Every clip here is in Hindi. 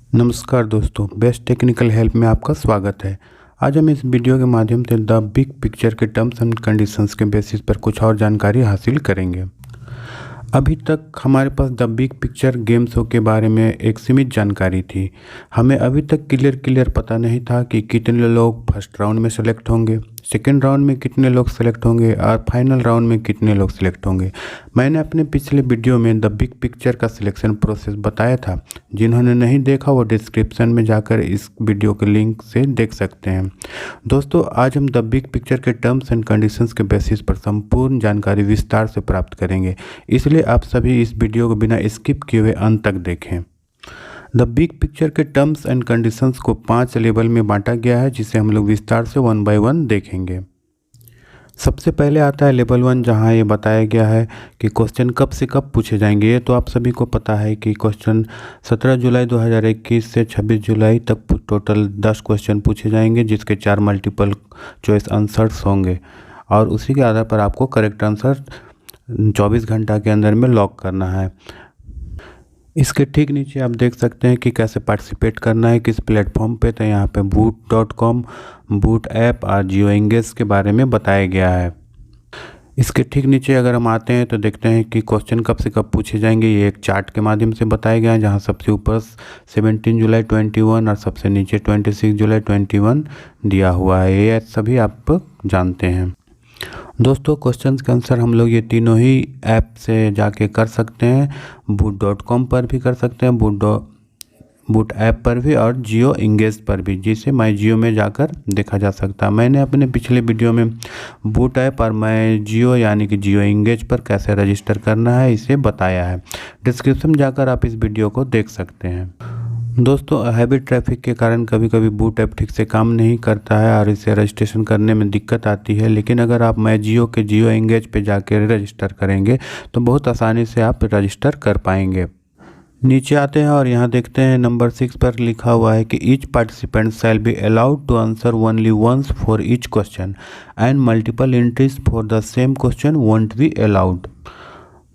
नमस्कार दोस्तों, बेस्ट टेक्निकल हेल्प में आपका स्वागत है। आज हम इस वीडियो के माध्यम से द बिग पिक्चर के टर्म्स एंड कंडीशंस के बेसिस पर कुछ और जानकारी हासिल करेंगे। अभी तक हमारे पास the big picture game show के बारे में एक सीमित जानकारी थी। हमें अभी तक क्लियर पता नहीं था कि कितने लोग फर्स्ट राउंड में सेलेक्ट होंगे, सेकेंड राउंड में कितने लोग सेलेक्ट होंगे और फाइनल राउंड में कितने लोग सेलेक्ट होंगे। मैंने अपने पिछले वीडियो में द बिग पिक्चर का सिलेक्शन प्रोसेस बताया था। जिन्होंने नहीं देखा वो डिस्क्रिप्शन में जाकर इस वीडियो के लिंक से देख सकते हैं। दोस्तों, आज हम द बिग पिक्चर के टर्म्स एंड कंडीशंस के बेसिस पर संपूर्ण जानकारी विस्तार से प्राप्त करेंगे, इसलिए आप सभी इस वीडियो को बिना स्किप किए हुए अंत तक देखें। द बिग पिक्चर के टर्म्स एंड कंडीशंस को 5 लेवल में बांटा गया है, जिसे हम लोग विस्तार से 1 बाय 1 देखेंगे। सबसे पहले आता है लेवल 1, जहां ये बताया गया है कि क्वेश्चन कब से कब पूछे जाएंगे। ये तो आप सभी को पता है कि क्वेश्चन 17 जुलाई 2021 से 26 जुलाई तक टोटल 10 क्वेश्चन पूछे जाएंगे, जिसके 4 मल्टीपल चॉइस आंसर्स होंगे और उसी के आधार पर आपको करेक्ट आंसर 24 घंटा के अंदर में लॉक करना है। इसके ठीक नीचे आप देख सकते हैं कि कैसे पार्टिसिपेट करना है, किस प्लेटफॉर्म पे। तो यहाँ पे boot.com, बूट ऐप और जियो एंगेज के बारे में बताया गया है। इसके ठीक नीचे अगर हम आते हैं तो देखते हैं कि क्वेश्चन कब से कब पूछे जाएंगे। ये एक चार्ट के माध्यम से बताया गया है, जहाँ सबसे ऊपर 17 जुलाई 21 और सबसे नीचे 26 जुलाई 21 दिया हुआ है। ये सभी आप जानते हैं। दोस्तों, क्वेश्चंस का आंसर हम लोग ये तीनों ही ऐप से जाके कर सकते हैं। boot.com पर भी कर सकते हैं, बूट ऐप पर भी और जियो एंगेज पर भी, जिसे माई जियो में जाकर देखा जा सकता है। मैंने अपने पिछले वीडियो में बूट ऐप और माई जियो यानी कि जियो एंगेज पर कैसे रजिस्टर करना है इसे बताया है। डिस्क्रिप्शन में जाकर आप इस वीडियो को देख सकते हैं। दोस्तों, हैवी ट्रैफिक के कारण कभी कभी बूट ऐप ठीक से काम नहीं करता है और इसे रजिस्ट्रेशन करने में दिक्कत आती है, लेकिन अगर आप माई जियो के जियो एंगेज पे जाकर रजिस्टर करेंगे तो बहुत आसानी से आप रजिस्टर कर पाएंगे। नीचे आते हैं और यहाँ देखते हैं नंबर 6 पर लिखा हुआ है कि each participant shall be allowed to answer only once for each question and multiple entries for the same question won't be allowed.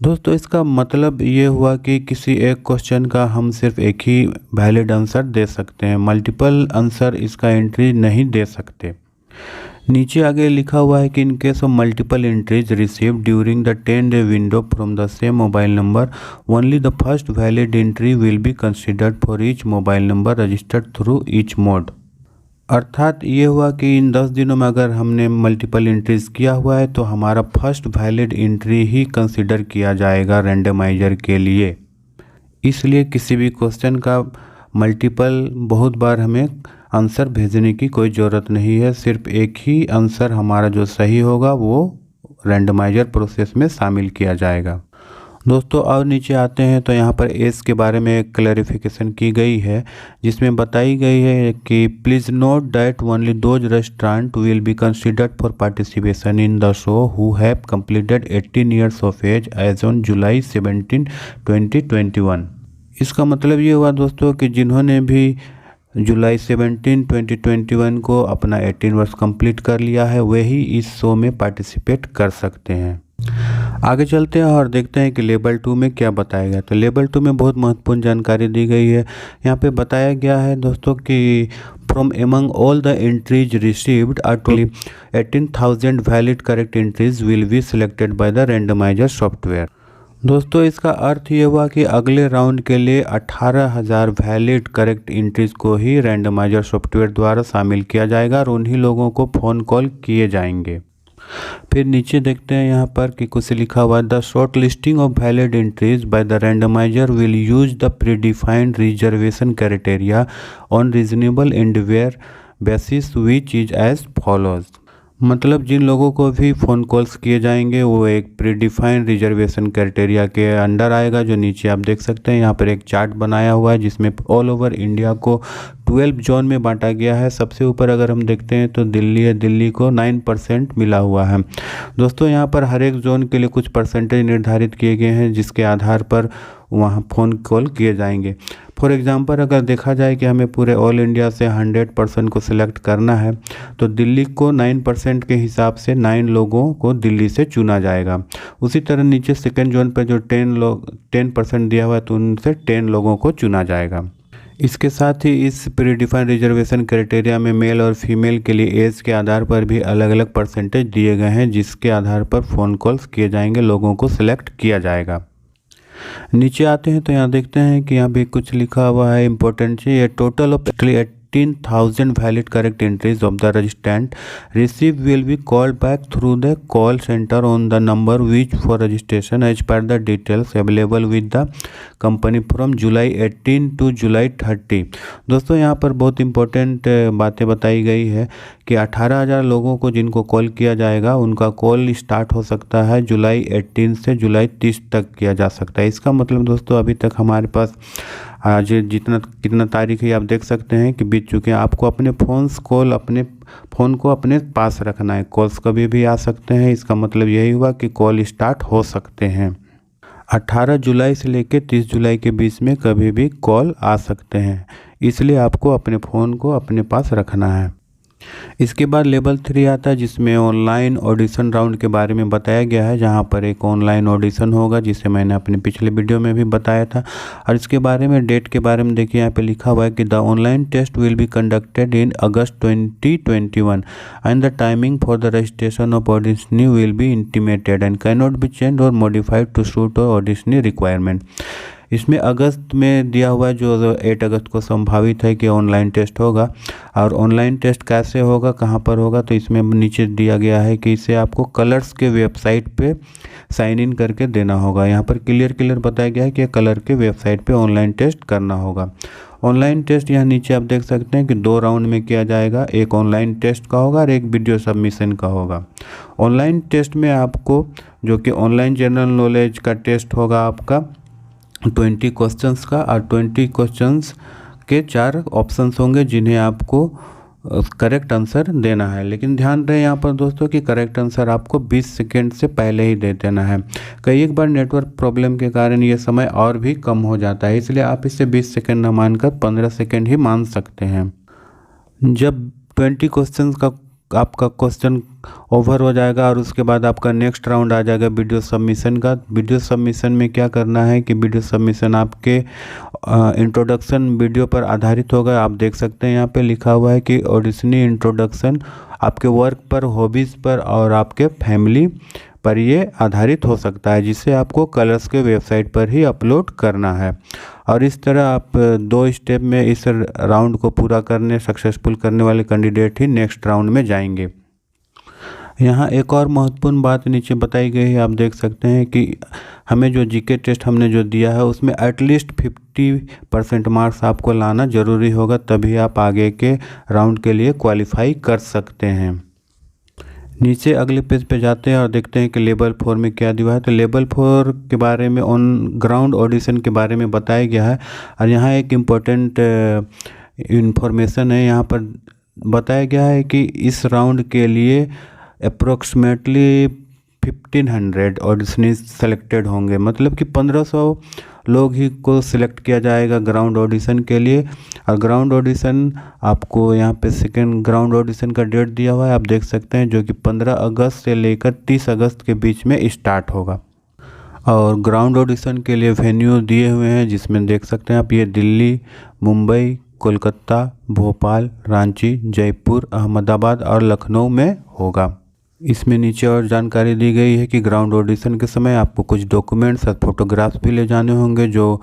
दोस्तों, इसका मतलब ये हुआ कि किसी एक क्वेश्चन का हम सिर्फ एक ही वैलिड आंसर दे सकते हैं, मल्टीपल आंसर इसका एंट्री नहीं दे सकते। नीचे आगे लिखा हुआ है कि in case of multiple entries received during the 10-day window from the same mobile number, only the first valid entry will be considered for each mobile number registered through each mode. अर्थात ये हुआ कि इन 10 दिनों में अगर हमने मल्टीपल एंट्रीज किया हुआ है तो हमारा फर्स्ट वैलिड एंट्री ही कंसिडर किया जाएगा रैंडमाइजर के लिए। इसलिए किसी भी क्वेश्चन का मल्टीपल बहुत बार हमें आंसर भेजने की कोई ज़रूरत नहीं है। सिर्फ एक ही आंसर हमारा जो सही होगा वो रैंडमाइजर प्रोसेस में शामिल किया जाएगा। दोस्तों, और नीचे आते हैं तो यहाँ पर एज के बारे में एक क्लैरिफिकेशन की गई है, जिसमें बताई गई है कि please note that only those restaurant will be considered for participation in the show who have completed 18 years of age age on July 17, 2021। इसका मतलब ये हुआ दोस्तों कि जिन्होंने भी जुलाई 17, 2021 को अपना 18 वर्ष कंप्लीट कर लिया है वही इस शो में पार्टिसिपेट कर सकते हैं। आगे चलते हैं और देखते हैं कि लेवल 2 में क्या बताया गया। तो लेवल 2 में बहुत महत्वपूर्ण जानकारी दी गई है। यहाँ पे बताया गया है दोस्तों कि from among all the entries received are 18,000 valid correct entries will be selected by the randomiser software. दोस्तों, इसका अर्थ ये हुआ कि अगले राउंड के लिए 18,000 वैलिड करेक्ट एंट्रीज को ही रैंडमाइजर सॉफ्टवेयर द्वारा शामिल किया जाएगा और उन्हीं लोगों को फ़ोन कॉल किए जाएंगे। फिर नीचे देखते हैं यहाँ पर कि कुछ लिखा हुआ है, the short listing of valid entries by the randomiser will use the predefined reservation criteria on reasonable and where basis which is as follows. मतलब जिन लोगों को भी फ़ोन कॉल्स किए जाएंगे वो एक प्रीडिफाइंड रिजर्वेशन क्राइटेरिया के अंडर आएगा, जो नीचे आप देख सकते हैं। यहाँ पर एक चार्ट बनाया हुआ है जिसमें ऑल ओवर इंडिया को 12 जोन में बांटा गया है। सबसे ऊपर अगर हम देखते हैं तो दिल्ली है, दिल्ली को 9% मिला हुआ है। दोस्तों, यहाँ पर हर एक जोन के लिए कुछ परसेंटेज निर्धारित किए गए हैं, जिसके आधार पर वहाँ फ़ोन कॉल किए जाएंगे। फॉर एग्जांपल अगर देखा जाए कि हमें पूरे ऑल इंडिया से 100% को सिलेक्ट करना है तो दिल्ली को 9% के हिसाब से 9 लोगों को दिल्ली से चुना जाएगा। उसी तरह नीचे सेकेंड जोन पर जो 10% दिया हुआ है तो उनसे 10 लोगों को चुना जाएगा। इसके साथ ही इस प्रीडिफाइंड रिजर्वेशन क्राइटेरिया में मेल और फीमेल के लिए एज के आधार पर भी अलग अलग परसेंटेज दिए गए हैं, जिसके आधार पर फ़ोन कॉल्स किए जाएंगे, लोगों को सिलेक्ट किया जाएगा। नीचे आते हैं तो यहाँ देखते हैं कि यहाँ भी कुछ लिखा हुआ है इंपॉर्टेंट चीज, ये total of 18,000 valid correct entries of the registrant receive will be called back through the call center on the number which for registration as per the details available with the company from July 18 to July 30। दोस्तों यहाँ पर बहुत इंपॉर्टेंट बातें बताई गई है कि 18,000 लोगों को जिनको कॉल किया जाएगा उनका कॉल स्टार्ट हो सकता है जुलाई 18 से जुलाई 30 तक किया जा सकता है। इसका मतलब दोस्तों अभी तक हमारे पास आज कितना तारीख है आप देख सकते हैं कि बीत चुके हैं। आपको अपने अपने फ़ोन को अपने पास रखना है, कॉल्स कभी भी आ सकते हैं। इसका मतलब यही हुआ कि कॉल स्टार्ट हो सकते हैं। 18 जुलाई से लेकर 30 जुलाई के बीच में कभी भी कॉल आ सकते हैं, इसलिए आपको अपने फ़ोन को अपने पास रखना है। इसके बाद लेवल 3 आता है जिसमें ऑनलाइन ऑडिशन राउंड के बारे में बताया गया है, जहां पर एक ऑनलाइन ऑडिशन होगा जिसे मैंने अपने पिछले वीडियो में भी बताया था। और इसके बारे में डेट के बारे में देखिए यहाँ पे लिखा हुआ है कि the online test will be conducted in August 2021 and the timing for the registration of auditionee will be intimated and can not be change or modified to suit or auditionee requirement. इसमें अगस्त में दिया हुआ है, जो 8 अगस्त को संभावित है कि ऑनलाइन टेस्ट होगा। और ऑनलाइन टेस्ट कैसे होगा, कहाँ पर होगा, तो इसमें नीचे दिया गया है कि इसे आपको कलर्स के वेबसाइट पे साइन इन करके देना होगा। यहाँ पर क्लियर बताया गया है कि कलर के वेबसाइट पे ऑनलाइन टेस्ट करना होगा। ऑनलाइन टेस्ट यहाँ नीचे आप देख सकते हैं कि 2 राउंड में किया जाएगा, एक ऑनलाइन टेस्ट का होगा और एक वीडियो सबमिशन का होगा। ऑनलाइन टेस्ट में आपको, जो कि ऑनलाइन जनरल नॉलेज का टेस्ट होगा आपका 20 क्वेश्चंस का, और 20 क्वेश्चंस के 4 ऑप्शंस होंगे जिन्हें आपको करेक्ट आंसर देना है। लेकिन ध्यान रहे यहाँ पर दोस्तों कि करेक्ट आंसर आपको 20 सेकेंड से पहले ही दे देना है। कई एक बार नेटवर्क प्रॉब्लम के कारण ये समय और भी कम हो जाता है, इसलिए आप इसे 20 सेकेंड न मानकर 15 सेकेंड ही मान सकते हैं। जब 20 क्वेश्चंस का आपका क्वेश्चन ओवर हो जाएगा और उसके बाद आपका नेक्स्ट राउंड आ जाएगा वीडियो सबमिशन का। वीडियो सबमिशन में क्या करना है कि वीडियो सबमिशन आपके इंट्रोडक्शन वीडियो पर आधारित होगा। आप देख सकते हैं यहाँ पे लिखा हुआ है कि ऑडिशनी इंट्रोडक्शन आपके वर्क पर, हॉबीज़ पर और आपके फैमिली पर ये आधारित हो सकता है, जिसे आपको कलर्स के वेबसाइट पर ही अपलोड करना है। और इस तरह आप 2 स्टेप में इस राउंड को पूरा सक्सेसफुल करने वाले कैंडिडेट ही नेक्स्ट राउंड में जाएंगे। यहाँ एक और महत्वपूर्ण बात नीचे बताई गई है, आप देख सकते हैं कि हमें जो जीके टेस्ट हमने जो दिया है उसमें एटलीस्ट 50% मार्क्स आपको लाना ज़रूरी होगा, तभी आप आगे के राउंड के लिए क्वालिफाई कर सकते हैं। नीचे अगले पेज पे जाते हैं और देखते हैं कि लेवल 4 में क्या दिया है। तो लेवल 4 के बारे में ऑन ग्राउंड ऑडिशन के बारे में बताया गया है। और यहाँ एक इम्पोर्टेंट इंफॉर्मेशन है, यहाँ पर बताया गया है कि इस राउंड के लिए अप्रोक्सीमेटली 1500 ऑडिशनी सेलेक्टेड होंगे, मतलब कि 1500 लोग ही को सिलेक्ट किया जाएगा ग्राउंड ऑडिशन के लिए। और ग्राउंड ऑडिशन आपको यहाँ पे सेकेंड ग्राउंड ऑडिशन का डेट दिया हुआ है, आप देख सकते हैं, जो कि 15 अगस्त से लेकर 30 अगस्त के बीच में स्टार्ट होगा। और ग्राउंड ऑडिशन के लिए वेन्यू दिए हुए हैं, जिसमें देख सकते हैं आप, ये दिल्ली, मुंबई, कोलकाता, भोपाल, रांची, जयपुर, अहमदाबाद और लखनऊ में होगा। इसमें नीचे और जानकारी दी गई है कि ग्राउंड ऑडिशन के समय आपको कुछ डॉक्यूमेंट्स और फोटोग्राफ्स भी ले जाने होंगे, जो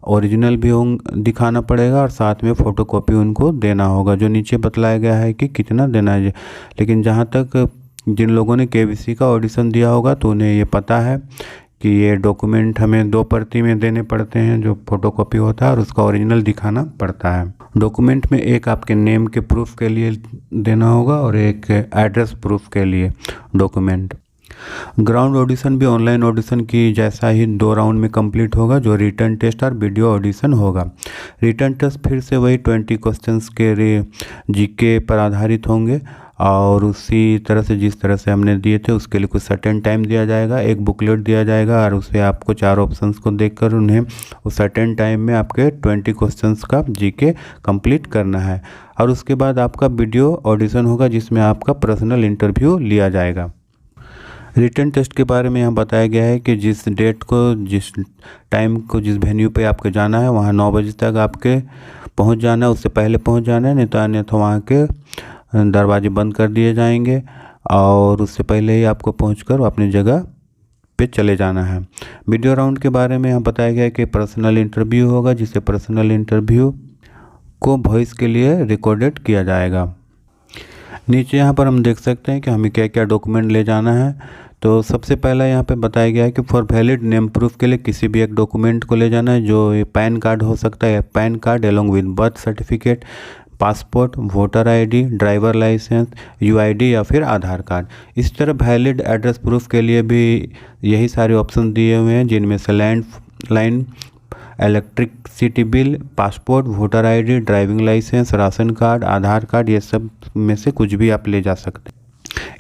ओरिजिनल भी दिखाना पड़ेगा और साथ में फ़ोटोकॉपी उनको देना होगा, जो नीचे बतलाया गया है कि कितना देना है। लेकिन जहाँ तक जिन लोगों ने केबीसी का ऑडिशन दिया होगा तो उन्हें ये पता है कि ये डॉक्यूमेंट हमें 2 प्रति में देने पड़ते हैं, जो फोटोकॉपी होता है और उसका ओरिजिनल दिखाना पड़ता है। डॉक्यूमेंट में एक आपके नेम के प्रूफ के लिए देना होगा और एक एड्रेस प्रूफ के लिए डॉक्यूमेंट। ग्राउंड ऑडिशन भी ऑनलाइन ऑडिशन की जैसा ही 2 राउंड में कंप्लीट होगा, जो रिटर्न टेस्ट और वीडियो ऑडिशन होगा। रिटर्न टेस्ट फिर से वही 20 क्वेश्चंस के जीके पर आधारित होंगे और उसी तरह से जिस तरह से हमने दिए थे उसके लिए कुछ सर्टेन टाइम दिया जाएगा, एक बुकलेट दिया जाएगा और उसे आपको 4 ऑप्शंस को देखकर उन्हें उस सर्टेन टाइम में आपके 20 क्वेश्चंस का जीके कंप्लीट करना है। और उसके बाद आपका वीडियो ऑडिशन होगा, जिसमें आपका पर्सनल इंटरव्यू लिया जाएगा। रिटर्न टेस्ट के बारे में यहाँ बताया गया है कि जिस डेट को, जिस टाइम को, जिस वेन्यू पे आपके जाना है, वहाँ 9 बजे तक आपके पहुंच जाना है, उससे पहले पहुंच जाना है, नहीं तो अन्यथा वहाँ के दरवाजे बंद कर दिए जाएंगे और उससे पहले ही आपको पहुंचकर अपनी जगह पे चले जाना है। वीडियो राउंड के बारे में यहाँ बताया गया है कि पर्सनल इंटरव्यू होगा, जिसे पर्सनल इंटरव्यू को वॉइस के लिए रिकॉर्डेड किया जाएगा। नीचे यहाँ पर हम देख सकते हैं कि हमें क्या क्या डॉक्यूमेंट ले जाना है। तो सबसे पहला यहाँ पे बताया गया है कि फॉर वैलिड नेम प्रूफ के लिए किसी भी एक डॉक्यूमेंट को ले जाना है, जो पैन कार्ड हो सकता है, PAN card along with birth certificate, passport, voter ID, driver licence, UID या फिर आधार कार्ड। इस तरह वैलिड एड्रेस प्रूफ के लिए भी यही सारे ऑप्शन दिए हुए हैं, जिनमें से landline, electricity bill, passport, voter ID, driving licence, ration card, Aadhaar card, ये सब में से कुछ भी आप ले जा सकते हैं।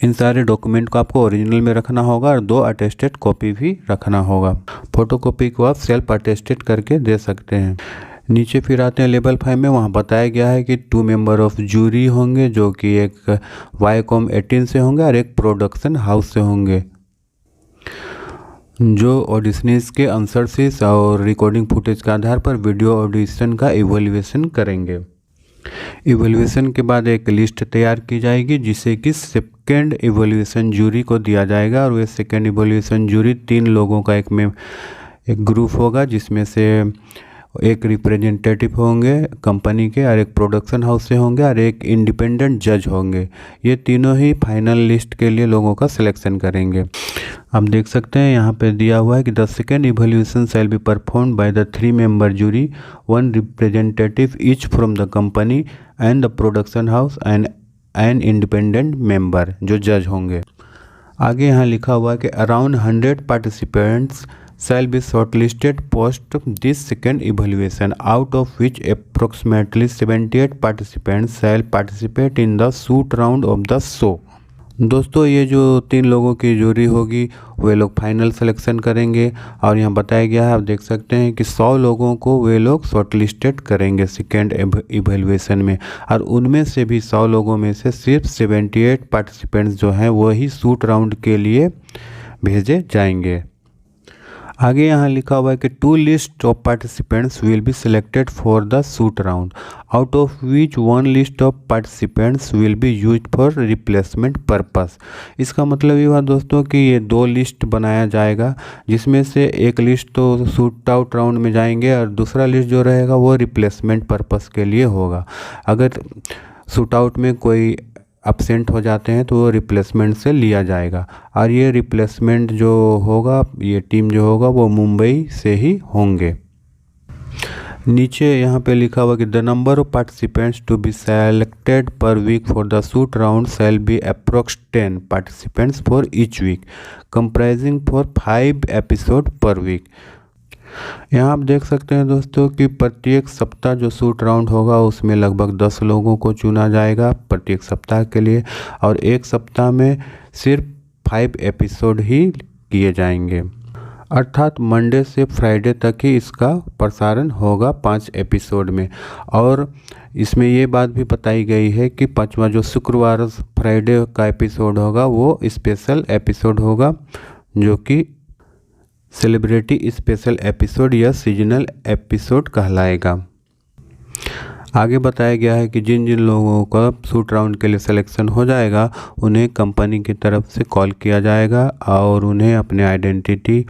इन सारे डॉक्यूमेंट को आपको ओरिजिनल में रखना होगा और 2 अटेस्टेड कॉपी भी रखना होगा। फोटोकॉपी को आप सेल्फ अटेस्टेड करके दे सकते हैं। नीचे फिर आते हैं लेवल 5 में। वहाँ बताया गया है कि 2 मेंबर ऑफ जूरी होंगे, जो कि एक वाईकॉम 18 से होंगे और एक प्रोडक्शन हाउस से होंगे, जो ऑडिशंस के आंसर्स और रिकॉर्डिंग फुटेज के आधार पर वीडियो ऑडिशन का इवैल्यूएशन करेंगे। इवैल्यूएशन के बाद एक लिस्ट तैयार की जाएगी, जिसे कि सेकेंड इवैल्यूएशन जूरी को दिया जाएगा और वे सेकेंड इवैल्यूएशन जूरी 3 लोगों का एक ग्रुप होगा, जिसमें से एक रिप्रेजेंटेटिव होंगे कंपनी के और एक प्रोडक्शन हाउस से होंगे और एक इंडिपेंडेंट जज होंगे। ये तीनों ही फाइनल लिस्ट के लिए लोगों का सिलेक्शन करेंगे। आप देख सकते हैं यहाँ पे दिया हुआ है कि the second evaluation shall be performed by the 3 member jury, 1 representative each from the company and the production house and an independent member, जो जज होंगे। आगे यहाँ लिखा हुआ है कि around 100 participants shall be shortlisted post this second evaluation, out of which approximately 78 participants shall participate in the shoot round of the show। दोस्तों, ये जो 3 लोगों की जूरी होगी वे लोग फाइनल सिलेक्शन करेंगे और यहाँ बताया गया है, आप देख सकते हैं कि 100 लोगों को वे लोग शॉर्टलिस्टेड करेंगे सेकेंड इवैल्यूएशन में, और उनमें से भी 100 लोगों में से सिर्फ 78 पार्टिसिपेंट्स जो हैं वही शूट राउंड के लिए भेजे जाएंगे। आगे यहाँ लिखा हुआ है कि 2 list of participants will be selected for the shoot round, out of which 1 list of participants will be used for replacement purpose. इसका मतलब ये हुआ दोस्तों कि ये 2 लिस्ट बनाया जाएगा, जिसमें से एक लिस्ट तो शूट आउट राउंड में जाएंगे और दूसरा लिस्ट जो रहेगा वो रिप्लेसमेंट पर्पस के लिए होगा। अगर शूट आउट में कोई अपसेंट हो जाते हैं तो वो रिप्लेसमेंट से लिया जाएगा, और ये रिप्लेसमेंट जो होगा, ये टीम जो होगा वो मुंबई से ही होंगे। नीचे यहाँ पे लिखा हुआ कि the number of participants to be selected per week for the shoot round shall be approx 10 participants for each week, comprising for 5 episode per week. यहाँ आप देख सकते हैं दोस्तों कि प्रत्येक सप्ताह जो शूट राउंड होगा उसमें लगभग 10 लोगों को चुना जाएगा प्रत्येक सप्ताह के लिए, और एक सप्ताह में सिर्फ 5 एपिसोड ही किए जाएंगे, अर्थात मंडे से फ्राइडे तक ही इसका प्रसारण होगा 5 एपिसोड में। और इसमें ये बात भी बताई गई है कि 5वां जो शुक्रवार फ्राइडे का एपिसोड होगा वो स्पेशल एपिसोड होगा, जो कि सेलिब्रिटी स्पेशल एपिसोड या सीजनल एपिसोड कहलाएगा। आगे बताया गया है कि जिन जिन लोगों का शूट राउंड के लिए सिलेक्शन हो जाएगा उन्हें कंपनी की तरफ से कॉल किया जाएगा और उन्हें अपने आइडेंटिटी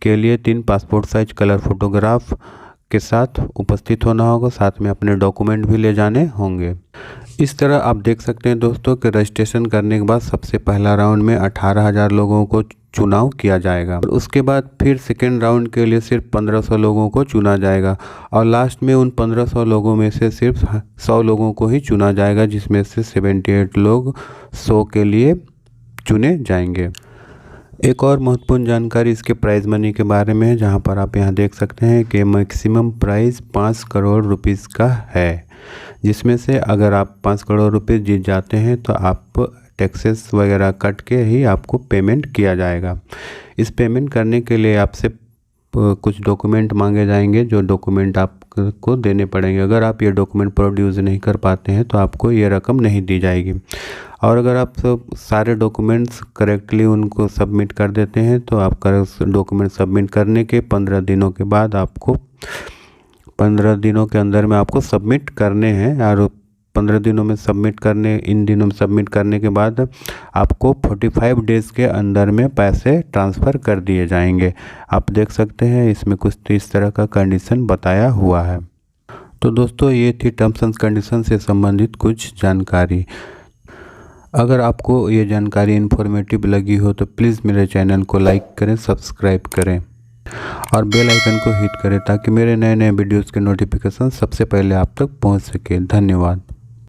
के लिए 3 पासपोर्ट साइज कलर फोटोग्राफ के साथ उपस्थित होना होगा, साथ में अपने डॉक्यूमेंट भी ले जाने होंगे। इस तरह आप देख सकते हैं दोस्तों कि रजिस्ट्रेशन करने के बाद सबसे पहला राउंड में 18,000 लोगों को चुनाव किया जाएगा, और उसके बाद फिर सेकेंड राउंड के लिए सिर्फ 1500 लोगों को चुना जाएगा, और लास्ट में उन 1500 लोगों में से सिर्फ 100 लोगों को ही चुना जाएगा, जिसमें से 78 लोग शो के लिए चुने जाएंगे। एक और महत्वपूर्ण जानकारी इसके प्राइज़ मनी के बारे में है, जहां पर आप यहां देख सकते हैं कि मैक्सिमम प्राइज़ 5 करोड़ रुपीज़ का है, जिसमें से अगर आप 5 करोड़ रुपये जीत जाते हैं तो आप टैक्सेस वगैरह कट के ही आपको पेमेंट किया जाएगा। इस पेमेंट करने के लिए आपसे कुछ डॉक्यूमेंट मांगे जाएंगे, जो डॉक्यूमेंट आपको देने पड़ेंगे। अगर आप ये डॉक्यूमेंट प्रोड्यूस नहीं कर पाते हैं तो आपको ये रकम नहीं दी जाएगी, और अगर आप सब सारे डॉक्यूमेंट्स करेक्टली उनको सबमिट कर देते हैं तो आपका डॉक्यूमेंट सबमिट करने के 15 दिनों के बाद आपको 15 दिनों के अंदर में आपको सबमिट करने हैं और 15 दिनों में सबमिट करने इन दिनों में सबमिट करने के बाद आपको 45 डेज़ के अंदर में पैसे ट्रांसफ़र कर दिए जाएंगे। आप देख सकते हैं इसमें कुछ इस तरह का कंडीशन बताया हुआ है। तो दोस्तों ये थी टर्म्स एंड कंडीशन से संबंधित कुछ जानकारी। अगर आपको ये जानकारी इन्फॉर्मेटिव लगी हो तो प्लीज़ मेरे चैनल को लाइक करें, सब्सक्राइब करें और बेल आइकन को हिट करें ताकि मेरे नए नए वीडियोज़ के नोटिफिकेशन सबसे पहले आप तक पहुंच सके। धन्यवाद।